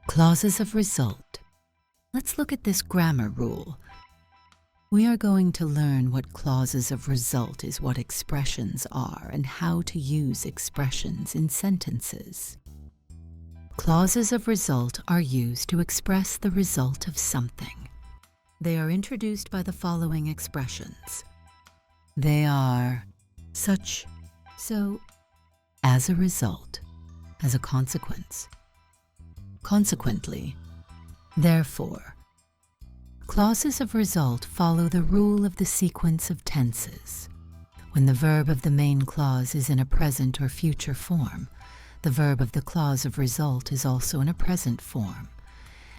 Clauses of result. Let's look at this grammar rule. We are going to learn what clauses of result is, what expressions are, and how to use expressions in sentences. Clauses of result are used to express the result of something. They are introduced by the following expressions. They are such, so, as a result, as a consequence, consequently, therefore. Clauses of result follow the rule of the sequence of tenses. When the verb of the main clause is in a present or future form, the verb of the clause of result is also in a present form.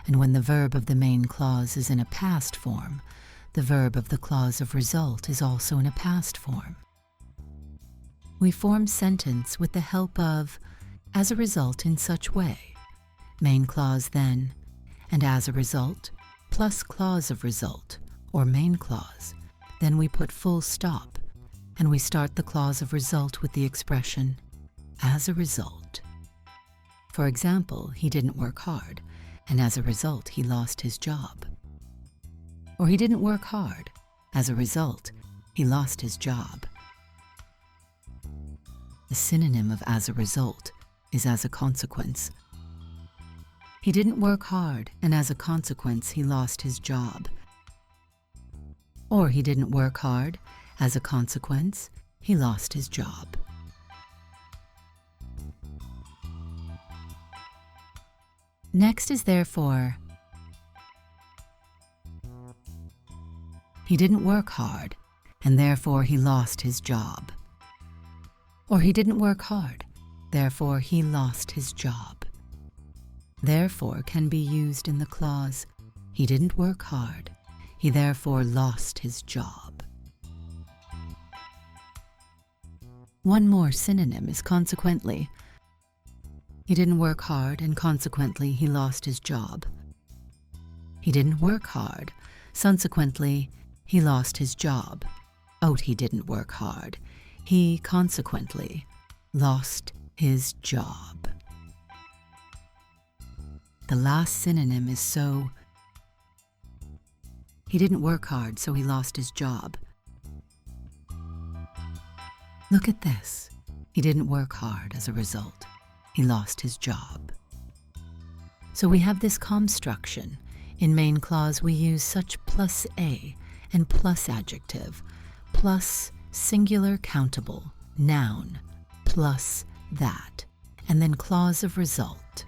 And when the verb of the main clause is in a past form, the verb of the clause of result is also in a past form. We form sentence with the help of as a result in such way, main clause then, and as a result, plus clause of result, or main clause. Then we put full stop, and we start the clause of result with the expression, as a result. For example, he didn't work hard, and as a result, he lost his job. Or he didn't work hard, as a result, he lost his job. The synonym of as a result is as a consequence. He didn't work hard, and as a consequence, he lost his job. Or he didn't work hard, as a consequence, he lost his job. Next is therefore. He didn't work hard, and therefore he lost his job. Or he didn't work hard, therefore he lost his job. Therefore can be used in the clause, he didn't work hard, he therefore lost his job. One more synonym is consequently. He didn't work hard, and consequently he lost his job. He didn't work hard, consequently he lost his job. Oh, he didn't work hard. He consequently lost his job. The last synonym is so. He didn't work hard, so he lost his job. Look at this. He didn't work hard as a result. He lost his job. So we have this construction. In main clause, we use such plus a and plus adjective, plus singular countable, noun, plus that, and then clause of result.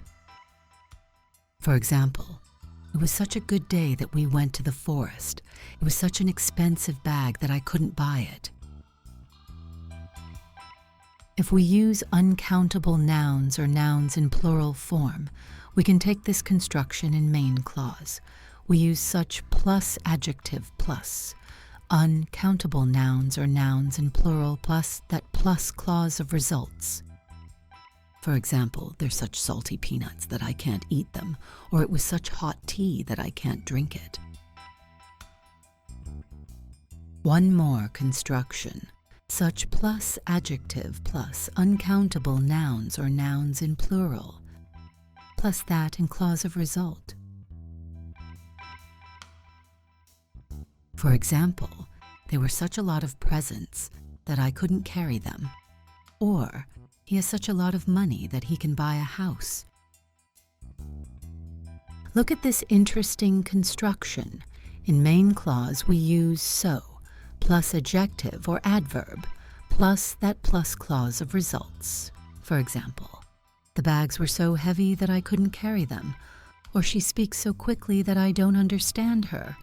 For example, it was such a good day that we went to the forest. It was such an expensive bag that I couldn't buy it. If we use uncountable nouns or nouns in plural form, we can take this construction in main clause. We use such plus adjective plus, uncountable nouns or nouns in plural plus that plus clause of results. For example, they're such salty peanuts that I can't eat them, or it was such hot tea that I can't drink it. One more construction. Such plus adjective plus uncountable nouns or nouns in plural, plus that in clause of result. For example, there were such a lot of presents that I couldn't carry them, or he has such a lot of money that he can buy a house. Look at this interesting construction. In main clause, we use so, plus adjective or adverb, plus that plus clause of results. For example, the bags were so heavy that I couldn't carry them, or she speaks so quickly that I don't understand her.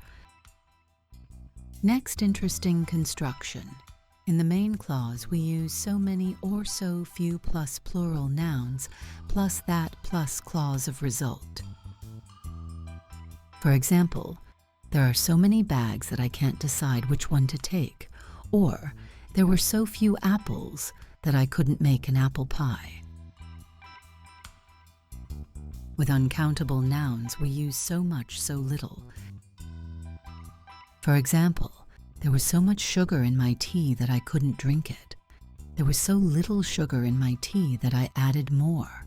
Next interesting construction. In the main clause, we use so many or so few plus plural nouns, plus that plus clause of result. For example, there are so many bags that I can't decide which one to take, or there were so few apples that I couldn't make an apple pie. With uncountable nouns, we use so much, so little. For example, there was so much sugar in my tea that I couldn't drink it. There was so little sugar in my tea that I added more.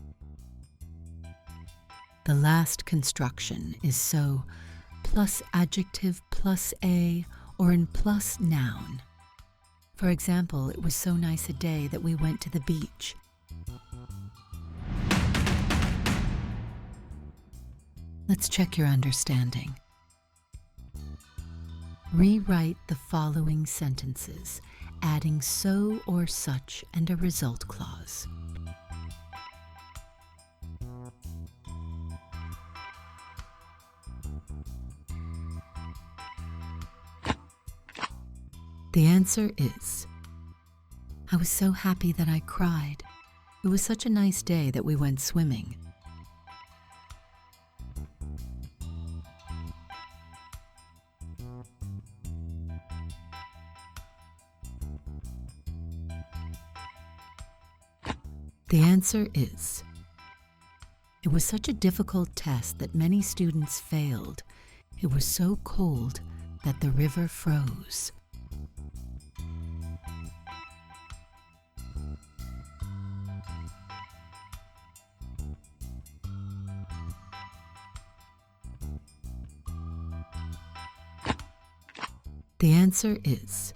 The last construction is so plus adjective plus a or in plus noun. For example, it was so nice a day that we went to the beach. Let's check your understanding. Rewrite the following sentences, adding so or such and a result clause. The answer is, I was so happy that I cried. It was such a nice day that we went swimming. The answer is, it was such a difficult test that many students failed. It was so cold that the river froze. The answer is,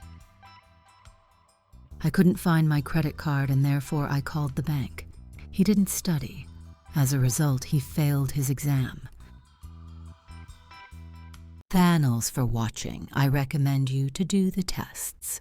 I couldn't find my credit card and therefore I called the bank. He didn't study. As a result, he failed his exam. Thanks for watching. I recommend you to do the tests.